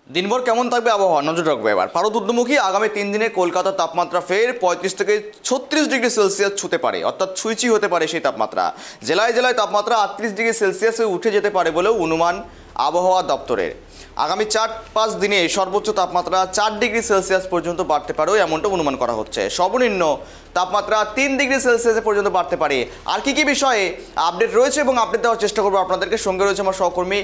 দিনভর কেমন থাকবে আবহাওয়া নজর রাখবে এবার ভারত ঊর্ধ্বমুখী আগামী 3 দিনে কলকাতার তাপমাত্রা ফের 35 থেকে 36 ডিগ্রি সেলসিয়াস ছুঁতে পারে, অর্থাৎ ছুঁইচি হতে পারে সেই তাপমাত্রা। জেলায় জেলায় তাপমাত্রা 38 ডিগ্রি সেলসিয়াসে উঠে যেতে পারে বলেও অনুমান আবহাওয়া দপ্তরের। আগামী 4-5 দিনে সর্বোচ্চ তাপমাত্রা 4 ডিগ্রি সেলসিয়াস পর্যন্ত বাড়তে পারেও এমনটা অনুমান করা হচ্ছে। সর্বনিম্ন তাপমাত্রা 3 ডিগ্রি সেলসিয়াস পর্যন্ত বাড়তে পারে। আর কি বিষয়ে আপডেট রয়েছে এবং আপডেট দেওয়ার চেষ্টা করবো আপনাদেরকে। সঙ্গে রয়েছে আমার সহকর্মী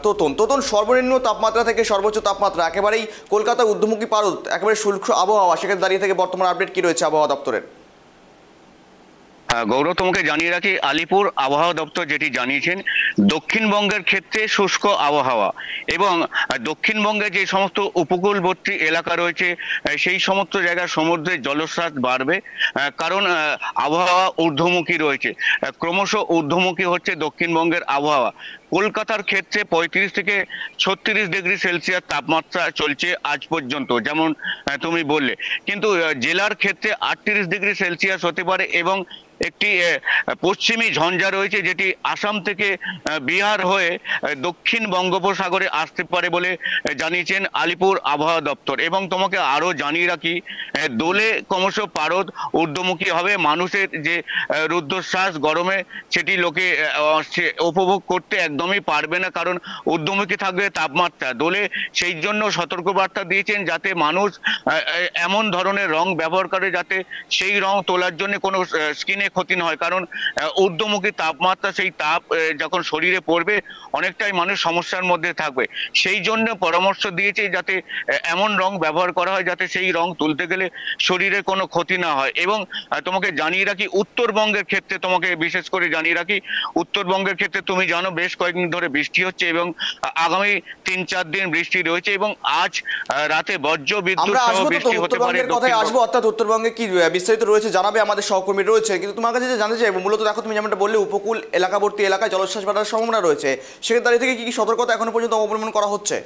তোতন। সর্বনিম্ন তাপমাত্রা থেকে সর্বোচ্চ তাপমাত্রা একেবারেই কলকাতা ঊর্ধ্বমুখী পারদ একেবারে শুষ্ক আবহাওয়া, সেখানে দাঁড়িয়ে থেকে বর্তমান আপডেট কি রয়েছে আবহাওয়া দপ্তরের? গৌরব, তোমাকে জানিয়ে রাখি, আলিপুর আবহাওয়া দপ্তর যেটি জানিয়েছেন, দক্ষিণবঙ্গের ক্ষেত্রে শুষ্ক আবহাওয়া এবং দক্ষিণবঙ্গে যে সমস্ত উপকূলবর্তী এলাকা রয়েছে সেই সমস্ত জায়গায় সমুদ্রের জলস্রোত বাড়বে, কারণ আবহাওয়া ঊর্ধ্বমুখী রয়েছে। ক্রমশ ঊর্ধ্বমুখী হচ্ছে দক্ষিণবঙ্গের আবহাওয়া। কলকাতার ক্ষেত্রে 35 থেকে 36 ডিগ্রি সেলসিয়াস তাপমাত্রা চলছে আজ পর্যন্ত, যেমন তুমি বললে, কিন্তু জেলার ক্ষেত্রে 38 ডিগ্রি সেলসিয়াস হতে পারে এবং একটি পশ্চিমী ঝঞ্ঝা রয়েছে যেটি আসাম থেকে বিহার হয়ে দক্ষিণ বঙ্গোপসাগরে আসতে পারে বলে জানিয়েছেন আলিপুর আবহাওয়া দপ্তর। এবং তোমাকে আরো জানিয়ে রাখি, দোলে ক্রমশ পারদ ঊর্ধ্বমুখী হবে। মানুষের যে রুদ্ধশ্বাস গরমে সেটি লোকে উপভোগ করতে একদমই পারবে না, কারণ ঊর্ধ্বমুখী থাকবে তাপমাত্রা দোলে। সেই জন্য সতর্কবার্তা দিয়েছেন যাতে মানুষ এমন ধরনের রং ব্যবহার করে যাতে সেই রং তোলার জন্য কোনো স্কিনে ক্ষতি না হয়, কারণ ঊর্ধ্বমুখী তাপমাত্রা, সেই তাপ যখন শরীরে পড়বে অনেকটাই মানুষ সমস্যার মধ্যে থাকবে। সেই জন্য পরামর্শ দিয়েছে যাতে এমন রং ব্যবহার করা হয় যাতে সেই রং তুলতে গেলে শরীরে কোনো ক্ষতি না হয়। এবং তোমাকে জানিয়ে রাখি, উত্তরবঙ্গের ক্ষেত্রে তোমাকে বিশেষ করে জানিয়ে রাখি, উত্তরবঙ্গের ক্ষেত্রে তুমি জানো বেশ কয়েকদিন ধরে বৃষ্টি হচ্ছে এবং আগামী 3-4 দিন বৃষ্টি রয়েছে এবং আজ রাতে বজ্র বিদ্যুৎ সহ বৃষ্টি হতে পারে। কথায় আসবো, অর্থাৎ উত্তরবঙ্গে কি বিস্তারিত রয়েছে জানাবে আমাদের সহকর্মী রয়েছে, কিন্তু তোমার কাছে যে জানতে চাইবো মূলত, দেখো তুমি যেমনটা বললে উপকূল এলাকাবর্তী এলাকায় জলোচ্ছ্বাস বাড়ার সম্ভাবনা রয়েছে, সেখানে দাঁড়িয়ে থেকে কি সতর্কতা এখনো পর্যন্ত অবলম্বন করা হচ্ছে?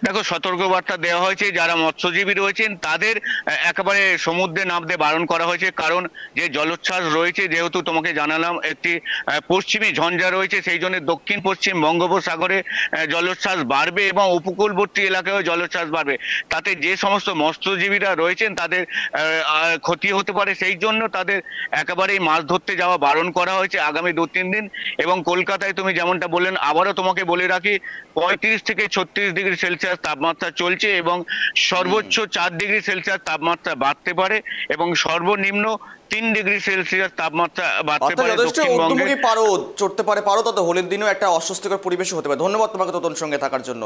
দেখো, সতর্কবার্তা দেওয়া হয়েছে যারা মৎস্যজীবী রয়েছেন তাদের একেবারে সমুদ্রে নামতে বারণ করা হয়েছে, কারণ যে জলোচ্ছ্বাস রয়েছে, যেহেতু তোমাকে জানালাম একটি পশ্চিমী ঝঞ্ঝা রয়েছে, সেই জন্য দক্ষিণ পশ্চিম বঙ্গোপসাগরে জলোচ্ছ্বাস বাড়বে এবং উপকূলবর্তী এলাকায়ও জলোচ্ছ্বাস বাড়বে। তাতে যে সমস্ত মৎস্যজীবীরা রয়েছেন তাদের ক্ষতি হতে পারে। সেই জন্য তাদের একেবারেই মাছ ধরতে যাওয়া বারণ করা হয়েছে আগামী 2-3 দিন। এবং কলকাতায় তুমি যেমনটা বললেন, আবারও তোমাকে বলে রাখি, 35 থেকে 36 ডিগ্রি সেলসিয়াস তাপমাত্রা চলছে এবং সর্বোচ্চ 4 ডিগ্রি সেলসিয়াস তাপমাত্রা বাড়তে পারে এবং সর্বনিম্ন 3 ডিগ্রি সেলসিয়াস তাপমাত্রা বাড়তে পারে দক্ষিণবঙ্গে। পারদ চড়তে পারে, পারদ, তত হোলির দিনেও একটা অস্বস্তিকর পরিবেশ হতে পারে। ধন্যবাদ তোমাকে তোতন সঙ্গে থাকার জন্য।